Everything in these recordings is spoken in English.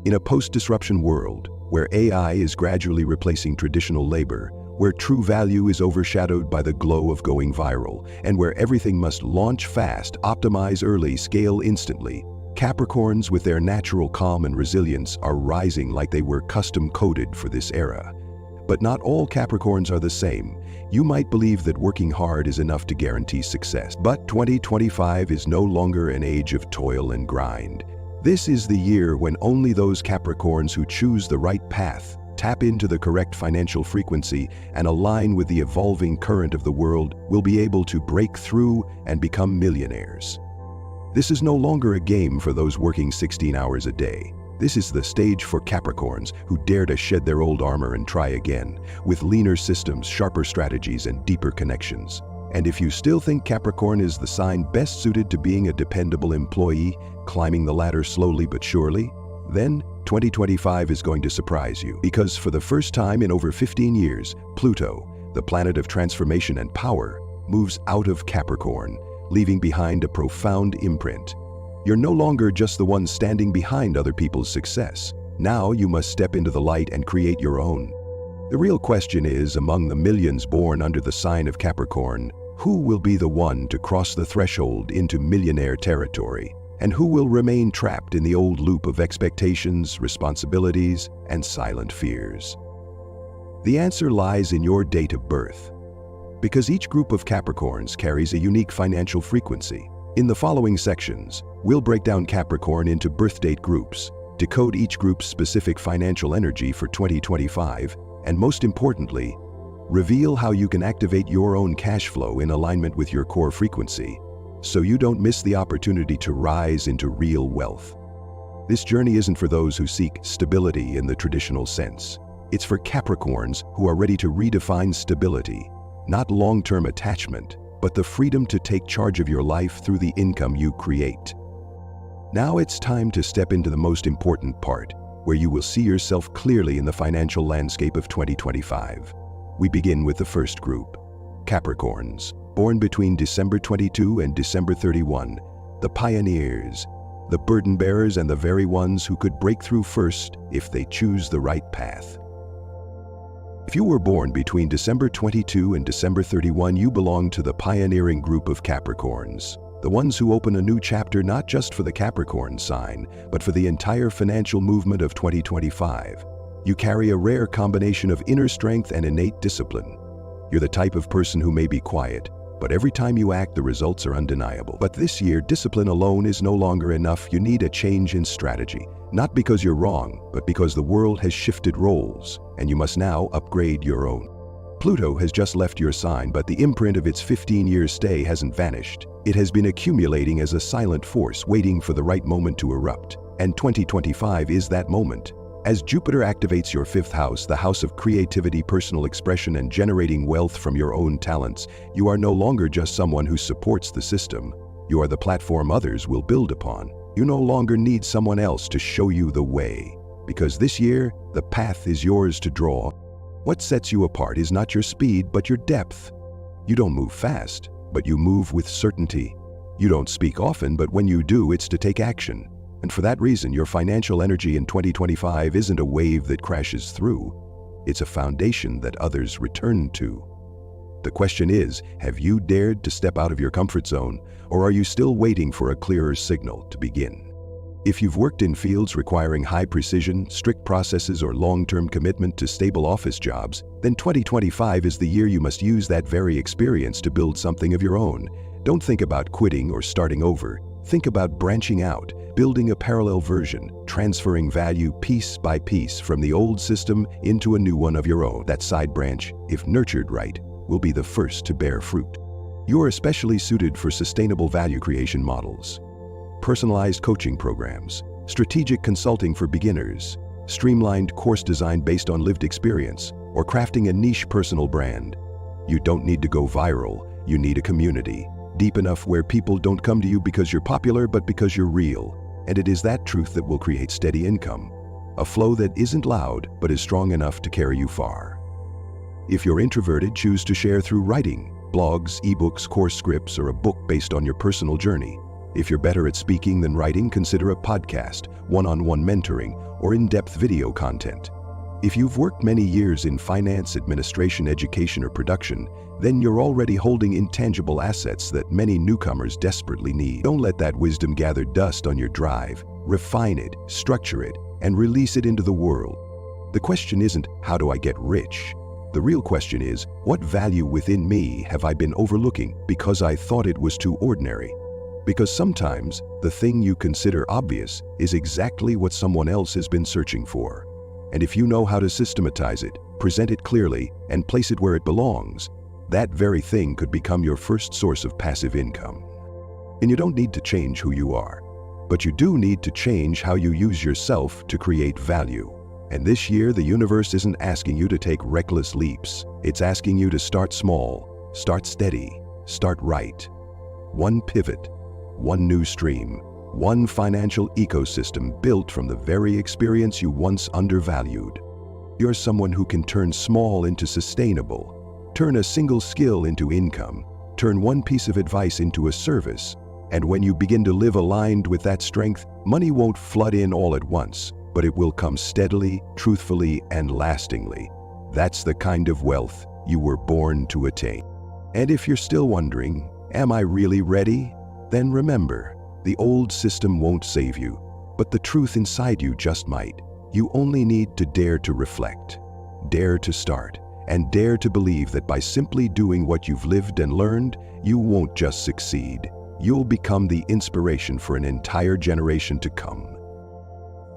In a post-disruption world, where AI is gradually replacing traditional labor, where true value is overshadowed by the glow of going viral, and where everything must launch fast, optimize early, scale instantly, Capricorns, with their natural calm and resilience, are rising like they were custom-coded for this era. But not all Capricorns are the same. You might believe that working hard is enough to guarantee success, but 2025 is no longer an age of toil and grind. This is the year when only those Capricorns who choose the right path, tap into the correct financial frequency, and align with the evolving current of the world will be able to break through and become millionaires. This is no longer a game for those working 16 hours a day. This is the stage for Capricorns who dare to shed their old armor and try again, with leaner systems, sharper strategies, and deeper connections. And if you still think Capricorn is the sign best suited to being a dependable employee, climbing the ladder slowly but surely, then 2025 is going to surprise you. Because for the first time in over 15 years, Pluto, the planet of transformation and power, moves out of Capricorn, leaving behind a profound imprint. You're no longer just the one standing behind other people's success. Now you must step into the light and create your own. The real question is, among the millions born under the sign of Capricorn, who will be the one to cross the threshold into millionaire territory? And who will remain trapped in the old loop of expectations, responsibilities, and silent fears? The answer lies in your date of birth. Because each group of Capricorns carries a unique financial frequency. In the following sections, we'll break down Capricorn into birthdate groups, decode each group's specific financial energy for 2025, and most importantly, reveal how you can activate your own cash flow in alignment with your core frequency, so you don't miss the opportunity to rise into real wealth. This journey isn't for those who seek stability in the traditional sense. It's for Capricorns who are ready to redefine stability, not long-term attachment, but the freedom to take charge of your life through the income you create. Now it's time to step into the most important part, where you will see yourself clearly in the financial landscape of 2025. We begin with the first group, Capricorns, born between December 22 and December 31, the pioneers, the burden bearers, and the very ones who could break through first if they choose the right path. If you were born between December 22 and December 31, you belong to the pioneering group of Capricorns, the ones who open a new chapter not just for the Capricorn sign, but for the entire financial movement of 2025. You carry a rare combination of inner strength and innate discipline. You're the type of person who may be quiet, but every time you act, the results are undeniable. But this year, discipline alone is no longer enough. You need a change in strategy. Not because you're wrong, but because the world has shifted roles, and you must now upgrade your own. Pluto has just left your sign, but the imprint of its 15-year stay hasn't vanished. It has been accumulating as a silent force, waiting for the right moment to erupt. And 2025 is that moment. As Jupiter activates your fifth house, the house of creativity, personal expression, and generating wealth from your own talents, you are no longer just someone who supports the system. You are the platform others will build upon. You no longer need someone else to show you the way. Because this year, the path is yours to draw. What sets you apart is not your speed, but your depth. You don't move fast, but you move with certainty. You don't speak often, but when you do, it's to take action. And for that reason, your financial energy in 2025 isn't a wave that crashes through. It's a foundation that others return to. The question is, have you dared to step out of your comfort zone, or are you still waiting for a clearer signal to begin? If you've worked in fields requiring high precision, strict processes, or long-term commitment to stable office jobs, then 2025 is the year you must use that very experience to build something of your own. Don't think about quitting or starting over. Think about branching out, building a parallel version, transferring value piece by piece from the old system into a new one of your own. That side branch, if nurtured right, will be the first to bear fruit. You're especially suited for sustainable value creation models, personalized coaching programs, strategic consulting for beginners, streamlined course design based on lived experience, or crafting a niche personal brand. You don't need to go viral, you need a community, deep enough where people don't come to you because you're popular, but because you're real. And it is that truth that will create steady income, a flow that isn't loud, but is strong enough to carry you far. If you're introverted, choose to share through writing, blogs, ebooks, course scripts, or a book based on your personal journey. If you're better at speaking than writing, consider a podcast, one-on-one mentoring, or in-depth video content. If you've worked many years in finance, administration, education, or production, then you're already holding intangible assets that many newcomers desperately need. Don't let that wisdom gather dust on your drive. Refine it, structure it, and release it into the world. The question isn't, how do I get rich? The real question is, what value within me have I been overlooking because I thought it was too ordinary? Because sometimes the thing you consider obvious is exactly what someone else has been searching for. And if you know how to systematize it, present it clearly, and place it where it belongs, that very thing could become your first source of passive income. And you don't need to change who you are, but you do need to change how you use yourself to create value. And this year, the universe isn't asking you to take reckless leaps. It's asking you to start small, start steady, start right. One pivot, one new stream, one financial ecosystem built from the very experience you once undervalued. You're someone who can turn small into sustainable, turn a single skill into income, turn one piece of advice into a service. And when you begin to live aligned with that strength, money won't flood in all at once, but it will come steadily, truthfully, and lastingly. That's the kind of wealth you were born to attain. And if you're still wondering, am I really ready? Then remember, the old system won't save you, but the truth inside you just might. You only need to dare to reflect, dare to start, and dare to believe that by simply doing what you've lived and learned, you won't just succeed. You'll become the inspiration for an entire generation to come.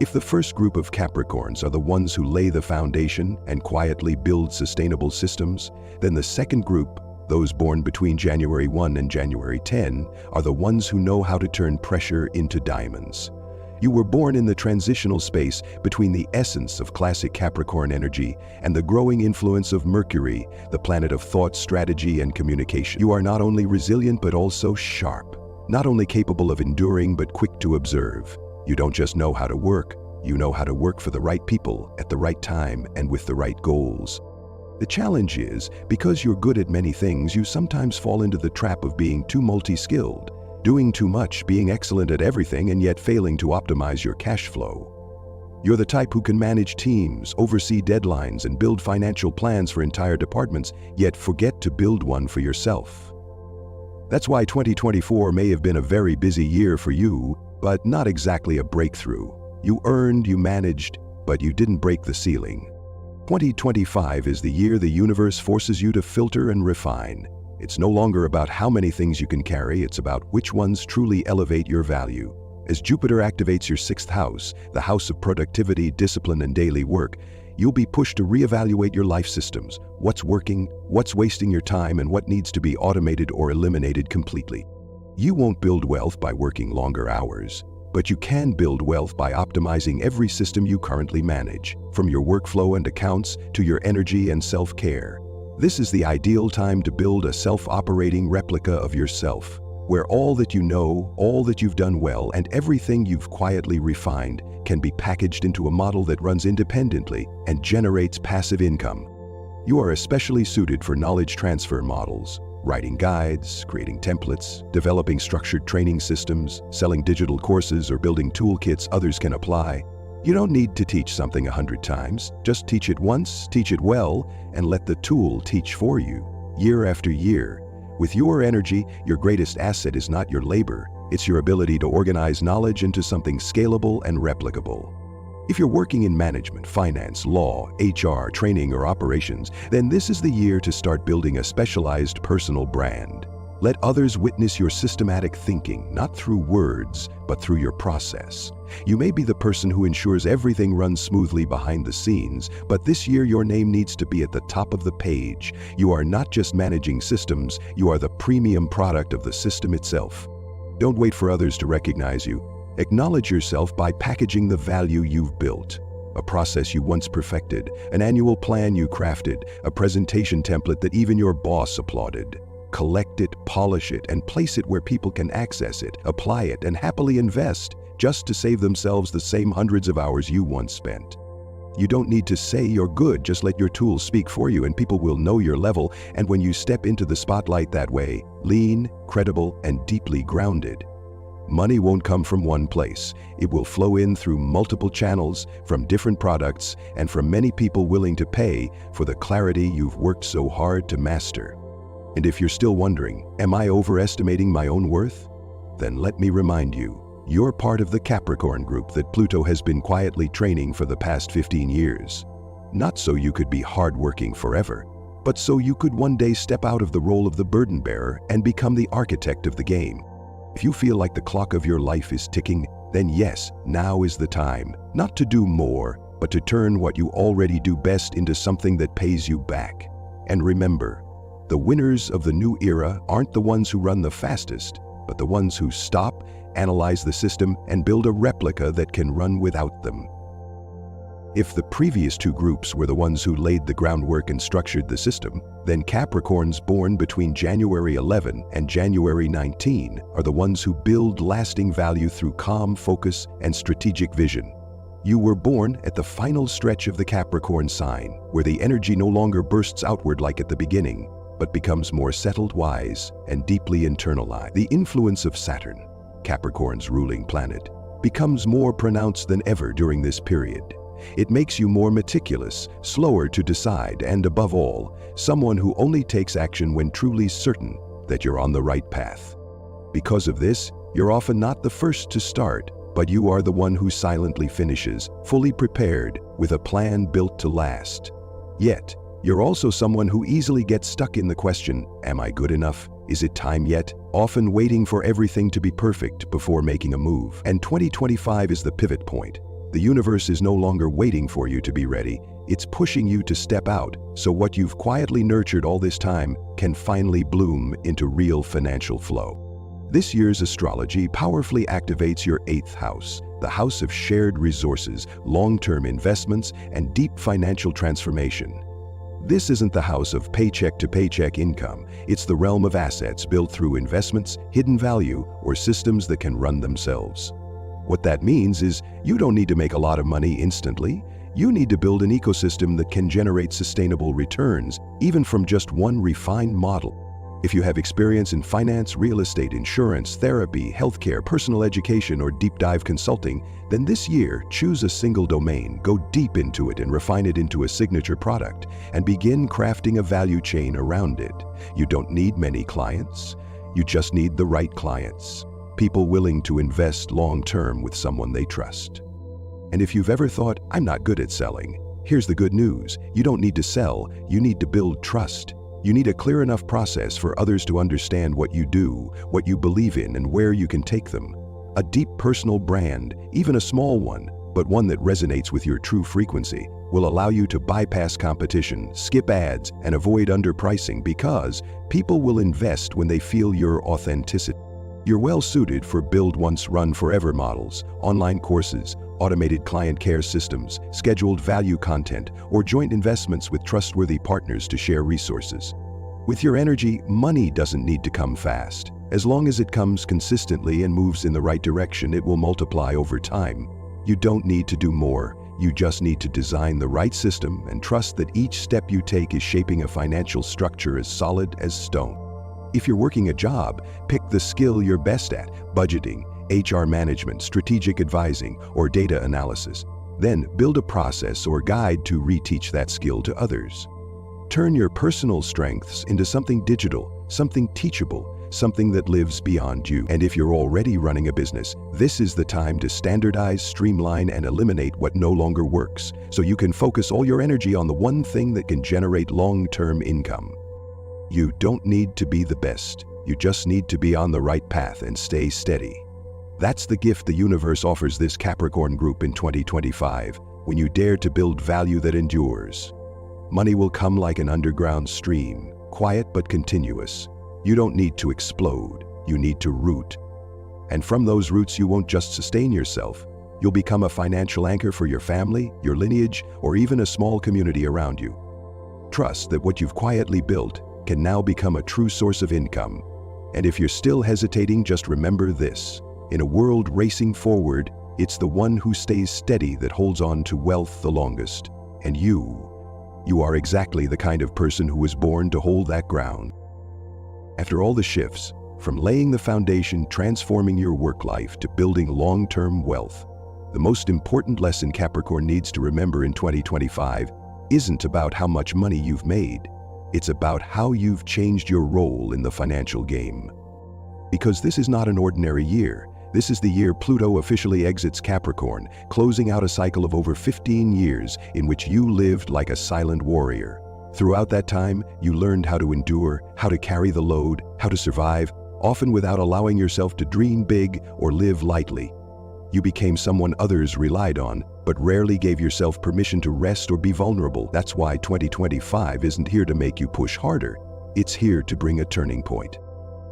If the first group of Capricorns are the ones who lay the foundation and quietly build sustainable systems, then the second group, those born between January 1 and January 10, are the ones who know how to turn pressure into diamonds. You were born in the transitional space between the essence of classic Capricorn energy and the growing influence of Mercury, the planet of thought, strategy, and communication. You are not only resilient but also sharp, not only capable of enduring but quick to observe. You don't just know how to work, you know how to work for the right people at the right time and with the right goals. The challenge is, because you're good at many things, you sometimes fall into the trap of being too multi-skilled, doing too much, being excellent at everything, and yet failing to optimize your cash flow. You're the type who can manage teams, oversee deadlines, and build financial plans for entire departments, yet forget to build one for yourself. That's why 2024 may have been a very busy year for you, but not exactly a breakthrough. You earned, you managed, but you didn't break the ceiling. 2025 is the year the universe forces you to filter and refine. It's no longer about how many things you can carry, it's about which ones truly elevate your value. As Jupiter activates your sixth house, the house of productivity, discipline, and daily work, you'll be pushed to reevaluate your life systems, what's working, what's wasting your time, and what needs to be automated or eliminated completely. You won't build wealth by working longer hours, but you can build wealth by optimizing every system you currently manage, from your workflow and accounts to your energy and self-care. This is the ideal time to build a self-operating replica of yourself, where all that you know, all that you've done well, and everything you've quietly refined can be packaged into a model that runs independently and generates passive income. You are especially suited for knowledge transfer models, writing guides, creating templates, developing structured training systems, selling digital courses, or building toolkits others can apply. You don't need to teach something 100 times. Just teach it once, teach it well, and let the tool teach for you, year after year. With your energy, your greatest asset is not your labor, it's your ability to organize knowledge into something scalable and replicable. If you're working in management, finance, law, HR, training, or operations, then this is the year to start building a specialized personal brand. Let others witness your systematic thinking, not through words, but through your process. You may be the person who ensures everything runs smoothly behind the scenes, but this year your name needs to be at the top of the page. You are not just managing systems, you are the premium product of the system itself. Don't wait for others to recognize you. Acknowledge yourself by packaging the value you've built. A process you once perfected, an annual plan you crafted, a presentation template that even your boss applauded. Collect it, polish it, and place it where people can access it, apply it, and happily invest, just to save themselves the same hundreds of hours you once spent. You don't need to say you're good, just let your tools speak for you and people will know your level, and when you step into the spotlight that way, lean, credible, and deeply grounded, Money won't come from one place. It will flow in through multiple channels, from different products, and from many people willing to pay for the clarity you've worked so hard to master. And if you're still wondering, am I overestimating my own worth? Then let me remind you, you're part of the Capricorn group that Pluto has been quietly training for the past 15 years. Not so you could be hardworking forever, but so you could one day step out of the role of the burden bearer and become the architect of the game. If you feel like the clock of your life is ticking, then yes, now is the time, not to do more, but to turn what you already do best into something that pays you back. And remember, the winners of the new era aren't the ones who run the fastest, but the ones who stop, analyze the system, and build a replica that can run without them. If the previous two groups were the ones who laid the groundwork and structured the system, then Capricorns born between January 11 and January 19 are the ones who build lasting value through calm focus and strategic vision. You were born at the final stretch of the Capricorn sign, where the energy no longer bursts outward like at the beginning, but becomes more settled, wise, and deeply internalized. The influence of Saturn, Capricorn's ruling planet, becomes more pronounced than ever during this period. It makes you more meticulous, slower to decide, and above all, someone who only takes action when truly certain that you're on the right path. Because of this, you're often not the first to start, but you are the one who silently finishes, fully prepared, with a plan built to last. Yet, you're also someone who easily gets stuck in the question, am I good enough? Is it time yet? Often waiting for everything to be perfect before making a move. And 2025 is the pivot point. The universe is no longer waiting for you to be ready, it's pushing you to step out, so what you've quietly nurtured all this time can finally bloom into real financial flow. This year's astrology powerfully activates your 8th house, the house of shared resources, long-term investments, and deep financial transformation. This isn't the house of paycheck-to-paycheck income, it's the realm of assets built through investments, hidden value, or systems that can run themselves. What that means is you don't need to make a lot of money instantly. You need to build an ecosystem that can generate sustainable returns, even from just one refined model. If you have experience in finance, real estate, insurance, therapy, healthcare, personal education, or deep dive consulting, then this year, choose a single domain, go deep into it and refine it into a signature product, and begin crafting a value chain around it. You don't need many clients. You just need the right clients. People willing to invest long-term with someone they trust. And if you've ever thought, I'm not good at selling, here's the good news. You don't need to sell, you need to build trust. You need a clear enough process for others to understand what you do, what you believe in, and where you can take them. A deep personal brand, even a small one, but one that resonates with your true frequency, will allow you to bypass competition, skip ads, and avoid underpricing because people will invest when they feel your authenticity. You're well suited for build once, run forever models, online courses, automated client care systems, scheduled value content, or joint investments with trustworthy partners to share resources. With your energy, money doesn't need to come fast. As long as it comes consistently and moves in the right direction, it will multiply over time. You don't need to do more. You just need to design the right system and trust that each step you take is shaping a financial structure as solid as stone. If you're working a job, pick the skill you're best at, budgeting, HR management, strategic advising, or data analysis. Then build a process or guide to reteach that skill to others. Turn your personal strengths into something digital, something teachable, something that lives beyond you. And if you're already running a business, this is the time to standardize, streamline, and eliminate what no longer works, so you can focus all your energy on the one thing that can generate long-term income. You don't need to be the best. You just need to be on the right path and stay steady. That's the gift the universe offers this Capricorn group in 2025, when you dare to build value that endures. Money will come like an underground stream, quiet but continuous. You don't need to explode, you need to root. And from those roots you won't just sustain yourself, you'll become a financial anchor for your family, your lineage, or even a small community around you. Trust that what you've quietly built can now become a true source of income. And if you're still hesitating, just remember this. In a world racing forward, it's the one who stays steady that holds on to wealth the longest. And you are exactly the kind of person who was born to hold that ground. After all the shifts, From laying the foundation, transforming your work life, to building long-term wealth, the most important lesson Capricorn needs to remember in 2025 isn't about how much money you've made. It's about how you've changed your role in the financial game. Because this is not an ordinary year. This is the year Pluto officially exits Capricorn, closing out a cycle of over 15 years in which you lived like a silent warrior. Throughout that time, you learned how to endure, how to carry the load, how to survive, often without allowing yourself to dream big or live lightly. You became someone others relied on, but rarely gave yourself permission to rest or be vulnerable. That's why 2025 isn't here to make you push harder. It's here to bring a turning point.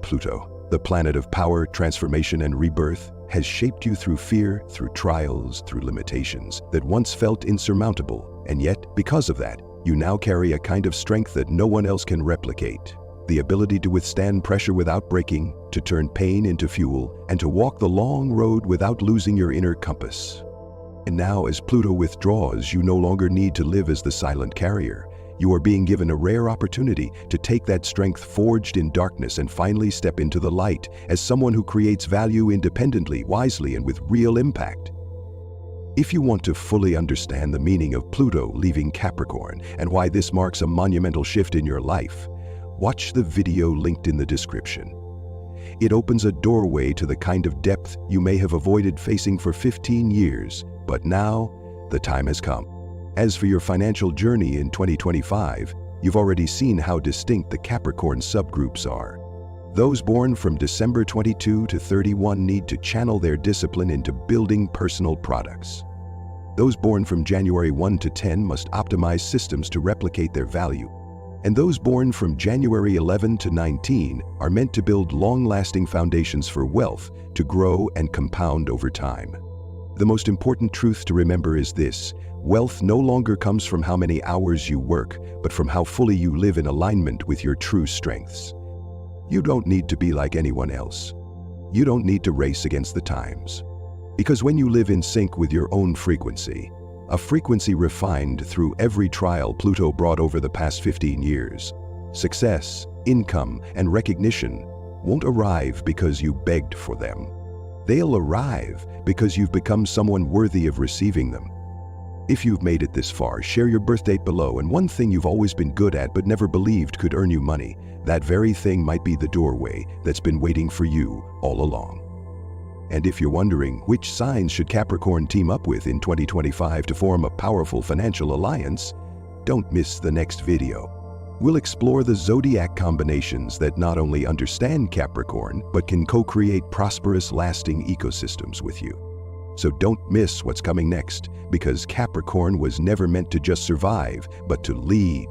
Pluto, the planet of power, transformation, and rebirth, has shaped you through fear, through trials, through limitations that once felt insurmountable. And yet, because of that, you now carry a kind of strength that no one else can replicate. The ability to withstand pressure without breaking, to turn pain into fuel, and to walk the long road without losing your inner compass. And now, as Pluto withdraws, you no longer need to live as the silent carrier. You are being given a rare opportunity to take that strength forged in darkness and finally step into the light as someone who creates value independently, wisely, and with real impact. If you want to fully understand the meaning of Pluto leaving Capricorn and why this marks a monumental shift in your life, watch the video linked in the description. It opens a doorway to the kind of depth you may have avoided facing for 15 years, but now the time has come. As for your financial journey in 2025, you've already seen how distinct the Capricorn subgroups are. Those born from December 22 to 31 need to channel their discipline into building personal products. Those born from January 1 to 10 must optimize systems to replicate their value. And those born from January 11 to 19 are meant to build long-lasting foundations for wealth to grow and compound over time. The most important truth to remember is this: wealth no longer comes from how many hours you work, but from how fully you live in alignment with your true strengths. You don't need to be like anyone else. You don't need to race against the times. Because when you live in sync with your own frequency, a frequency refined through every trial Pluto brought over the past 15 years, success, income, and recognition won't arrive because you begged for them. They'll arrive because you've become someone worthy of receiving them. If you've made it this far, share your birth date below, and one thing you've always been good at but never believed could earn you money. That very thing might be the doorway that's been waiting for you all along. And if you're wondering which signs should Capricorn team up with in 2025 to form a powerful financial alliance, don't miss the next video. We'll explore the Zodiac combinations that not only understand Capricorn, but can co-create prosperous, lasting ecosystems with you. So don't miss what's coming next, because Capricorn was never meant to just survive, but to lead.